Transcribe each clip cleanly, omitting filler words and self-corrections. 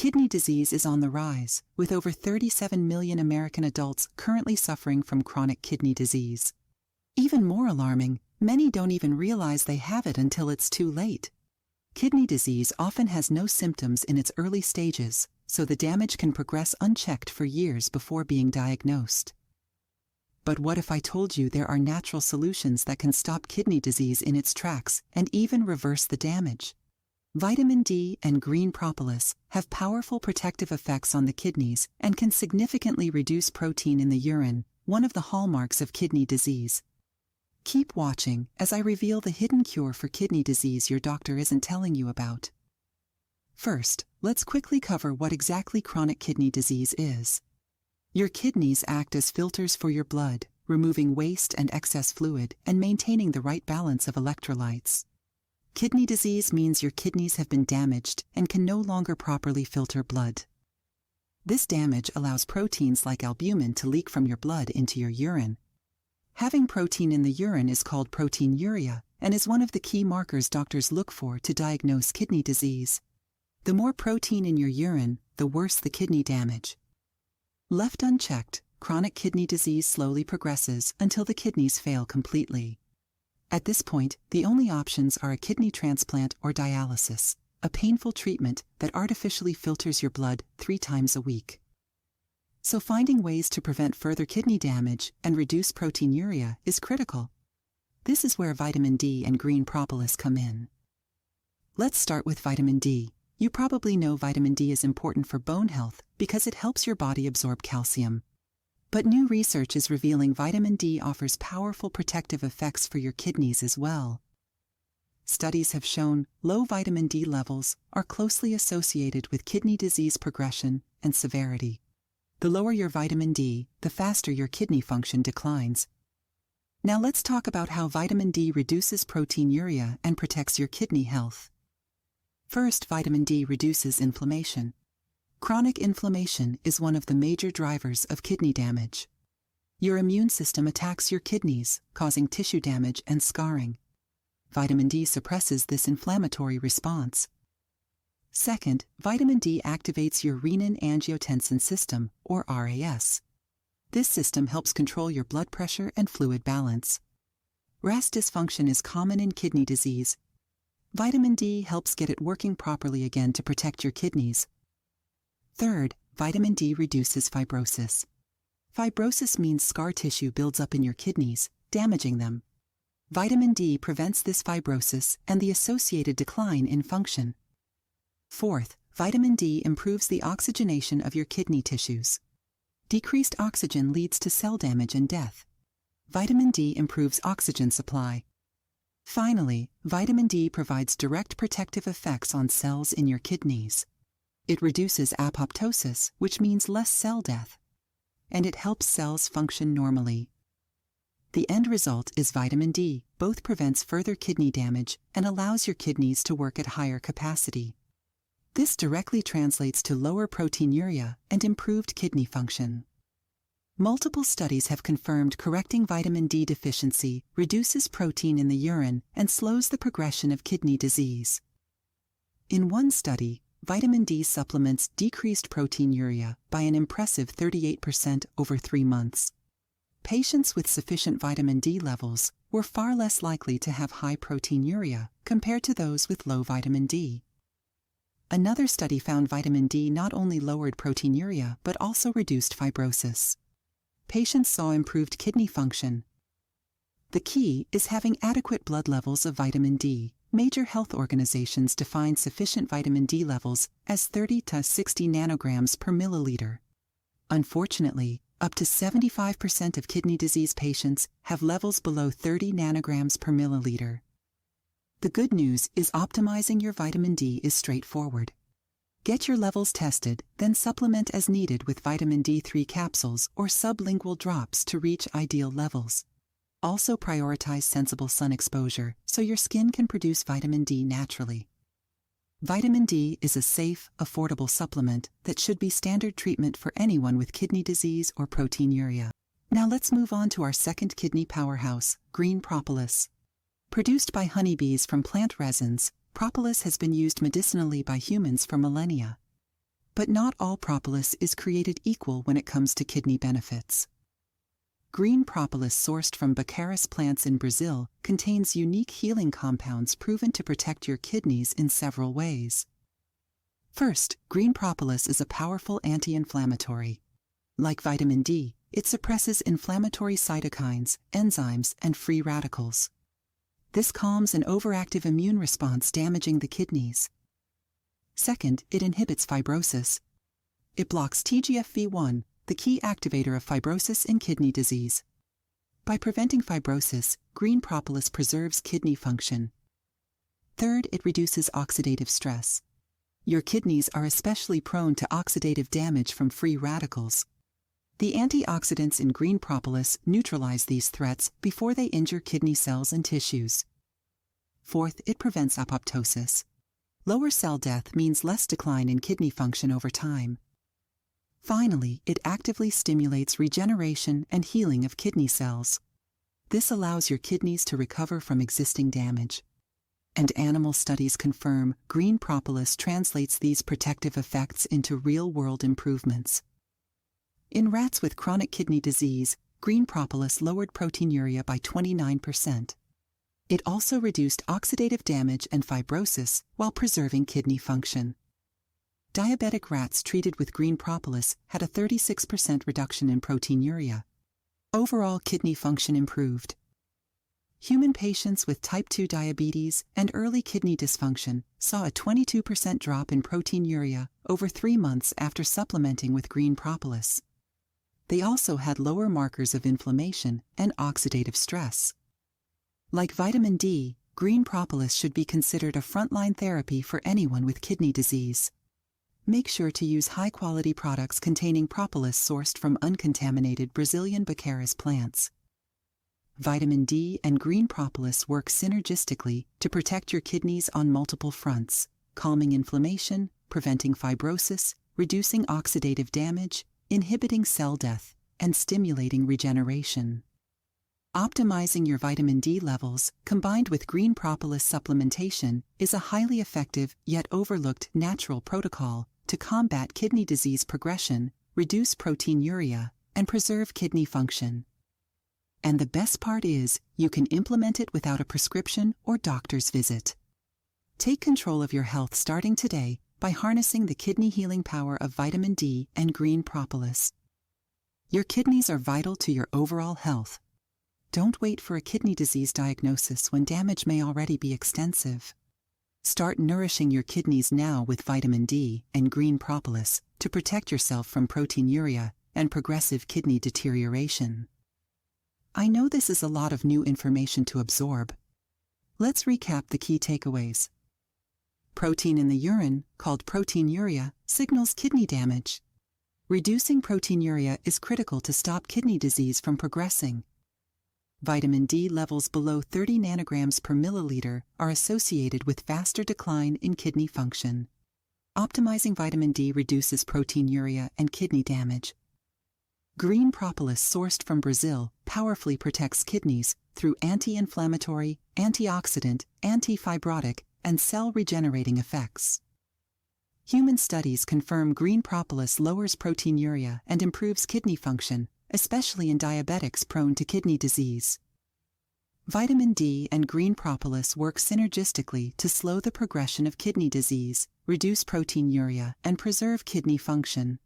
Kidney disease is on the rise, with over 37 million American adults currently suffering from chronic kidney disease. Even more alarming, many don't even realize they have it until it's too late. Kidney disease often has no symptoms in its early stages, so the damage can progress unchecked for years before being diagnosed. But what if I told you there are natural solutions that can stop kidney disease in its tracks and even reverse the damage? Vitamin D and green propolis have powerful protective effects on the kidneys and can significantly reduce protein in the urine, one of the hallmarks of kidney disease. Keep watching as I reveal the hidden cure for kidney disease your doctor isn't telling you about. First, let's quickly cover what exactly chronic kidney disease is. Your kidneys act as filters for your blood, removing waste and excess fluid and maintaining the right balance of electrolytes. Kidney disease means your kidneys have been damaged and can no longer properly filter blood. This damage allows proteins like albumin to leak from your blood into your urine. Having protein in the urine is called proteinuria and is one of the key markers doctors look for to diagnose kidney disease. The more protein in your urine, the worse the kidney damage. Left unchecked, chronic kidney disease slowly progresses until the kidneys fail completely. At this point, the only options are a kidney transplant or dialysis, a painful treatment that artificially filters your blood 3 times a week. So finding ways to prevent further kidney damage and reduce proteinuria is critical. This is where vitamin D and green propolis come in. Let's start with vitamin D. You probably know vitamin D is important for bone health because it helps your body absorb calcium. But new research is revealing vitamin D offers powerful protective effects for your kidneys as well. Studies have shown low vitamin D levels are closely associated with kidney disease progression and severity. The lower your vitamin D, the faster your kidney function declines. Now let's talk about how vitamin D reduces proteinuria and protects your kidney health. First, vitamin D reduces inflammation. Chronic inflammation is one of the major drivers of kidney damage. Your immune system attacks your kidneys, causing tissue damage and scarring. Vitamin D suppresses this inflammatory response. Second, vitamin D activates your renin-angiotensin system, or RAS. This system helps control your blood pressure and fluid balance. RAS dysfunction is common in kidney disease. Vitamin D helps get it working properly again to protect your kidneys. Third, vitamin D reduces fibrosis. Fibrosis means scar tissue builds up in your kidneys, damaging them. Vitamin D prevents this fibrosis and the associated decline in function. Fourth, vitamin D improves the oxygenation of your kidney tissues. Decreased oxygen leads to cell damage and death. Vitamin D improves oxygen supply. Finally, vitamin D provides direct protective effects on cells in your kidneys. It reduces apoptosis, which means less cell death, and it helps cells function normally. The end result is vitamin D both prevents further kidney damage and allows your kidneys to work at higher capacity. This directly translates to lower proteinuria and improved kidney function. Multiple studies have confirmed correcting vitamin D deficiency reduces protein in the urine and slows the progression of kidney disease. In one study, vitamin D supplements decreased proteinuria by an impressive 38% over 3 months. Patients with sufficient vitamin D levels were far less likely to have high proteinuria compared to those with low vitamin D. Another study found vitamin D not only lowered proteinuria but also reduced fibrosis. Patients saw improved kidney function. The key is having adequate blood levels of vitamin D. Major health organizations define sufficient vitamin D levels as 30 to 60 nanograms per milliliter. Unfortunately, up to 75% of kidney disease patients have levels below 30 nanograms per milliliter. The good news is optimizing your vitamin D is straightforward. Get your levels tested, then supplement as needed with vitamin D3 capsules or sublingual drops to reach ideal levels. Also prioritize sensible sun exposure so your skin can produce vitamin D naturally. Vitamin D is a safe, affordable supplement that should be standard treatment for anyone with kidney disease or proteinuria. Now let's move on to our second kidney powerhouse, green propolis. Produced by honeybees from plant resins, propolis has been used medicinally by humans for millennia. But not all propolis is created equal when it comes to kidney benefits. Green propolis sourced from Baccharis plants in Brazil contains unique healing compounds proven to protect your kidneys in several ways. First, green propolis is a powerful anti-inflammatory. Like vitamin D, it suppresses inflammatory cytokines, enzymes, and free radicals. This calms an overactive immune response damaging the kidneys. Second, it inhibits fibrosis. It blocks TGF-β1, the key activator of fibrosis in kidney disease. By preventing fibrosis, green propolis preserves kidney function. Third, it reduces oxidative stress. Your kidneys are especially prone to oxidative damage from free radicals. The antioxidants in green propolis neutralize these threats before they injure kidney cells and tissues. Fourth, it prevents apoptosis. Lower cell death means less decline in kidney function over time. Finally, it actively stimulates regeneration and healing of kidney cells. This allows your kidneys to recover from existing damage. And animal studies confirm green propolis translates these protective effects into real-world improvements. In rats with chronic kidney disease, green propolis lowered proteinuria by 29%. It also reduced oxidative damage and fibrosis while preserving kidney function. Diabetic rats treated with green propolis had a 36% reduction in proteinuria. Overall kidney function improved. Human patients with type 2 diabetes and early kidney dysfunction saw a 22% drop in proteinuria over 3 months after supplementing with green propolis. They also had lower markers of inflammation and oxidative stress. Like vitamin D, green propolis should be considered a frontline therapy for anyone with kidney disease. Make sure to use high-quality products containing propolis sourced from uncontaminated Brazilian Baccharis plants. Vitamin D and green propolis work synergistically to protect your kidneys on multiple fronts, calming inflammation, preventing fibrosis, reducing oxidative damage, inhibiting cell death, and stimulating regeneration. Optimizing your vitamin D levels, combined with green propolis supplementation, is a highly effective yet overlooked natural protocol to combat kidney disease progression, reduce proteinuria, and preserve kidney function. And the best part is, you can implement it without a prescription or doctor's visit. Take control of your health starting today by harnessing the kidney healing power of vitamin D and green propolis. Your kidneys are vital to your overall health. Don't wait for a kidney disease diagnosis when damage may already be extensive. Start nourishing your kidneys now with vitamin D and green propolis to protect yourself from proteinuria and progressive kidney deterioration. I know this is a lot of new information to absorb. Let's recap the key takeaways. Protein in the urine, called proteinuria, signals kidney damage. Reducing proteinuria is critical to stop kidney disease from progressing. Vitamin D levels below 30 nanograms per milliliter are associated with faster decline in kidney function. Optimizing vitamin D reduces proteinuria and kidney damage. Green propolis sourced from Brazil powerfully protects kidneys through anti-inflammatory, antioxidant, anti-fibrotic, and cell-regenerating effects. Human studies confirm green propolis lowers proteinuria and improves kidney function, especially in diabetics prone to kidney disease. Vitamin D and green propolis work synergistically to slow the progression of kidney disease, reduce proteinuria, and preserve kidney function.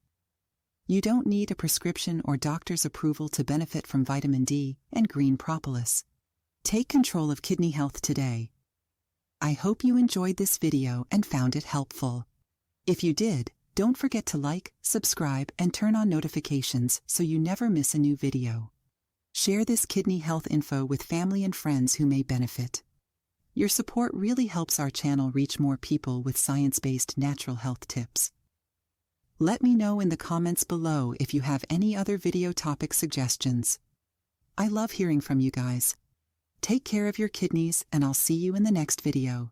You don't need a prescription or doctor's approval to benefit from vitamin D and green propolis. Take control of kidney health today. I hope you enjoyed this video and found it helpful. If you did, don't forget to like, subscribe, and turn on notifications so you never miss a new video. Share this kidney health info with family and friends who may benefit. Your support really helps our channel reach more people with science-based natural health tips. Let me know in the comments below if you have any other video topic suggestions. I love hearing from you guys. Take care of your kidneys, and I'll see you in the next video.